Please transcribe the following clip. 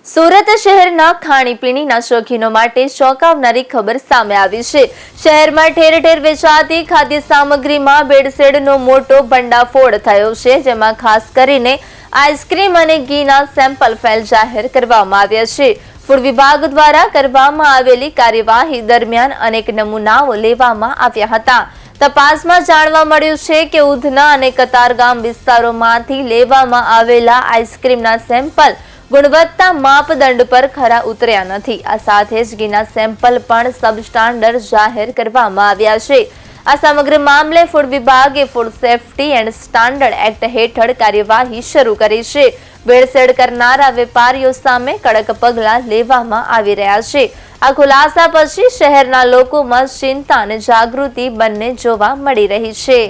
સુરત શહેરના ખાણીપીણીના શોખીનો માટે ચોંકાવનારી ખબર સામે આવી છે। શહેરમાં ઠેર ઠેર વેચાતી ખાદ્ય સામગ્રીમાં ભેળસેળનો મોટો ભંડાફોડ થયો છે, જેમાં ખાસ કરીને આઈસ્ક્રીમ અને ઘીના સેમ્પલ ફેલ જાહેર કરવામાં આવ્યા છે। ફૂડ વિભાગ દ્વારા કરવામાં આવેલી કાર્યવાહી દરમિયાન અનેક નમૂનાઓ લેવામાં આવ્યા હતા। તપાસમાં જાણવા મળ્યું છે કે ઉધના અને કતારગામ વિસ્તારોમાંથી લેવામાં આવેલા આઈસ્ક્રીમના સેમ્પલ ગુણવત્તા માપદંડ પર ખરા ઉતર્યા નથી। આ સાથે જ ઘીના સેમ્પલ પણ સબસ્ટાન્ડર્ડ જાહેર કરવામાં આવ્યા છે। આ સમગ્ર મામલે ફૂડ વિભાગે food safety and standard act હેઠળ કાર્યવાહી શરૂ કરી છે। ભેળસેળ કરનારા વેપારીઓ સામે કડક પગલાં લેવામાં આવી રહ્યા છે। આ ખુલાસા પછી શહેરના લોકોમાં ચિંતા અને જાગૃતિ બંને જોવા મળી રહી છે।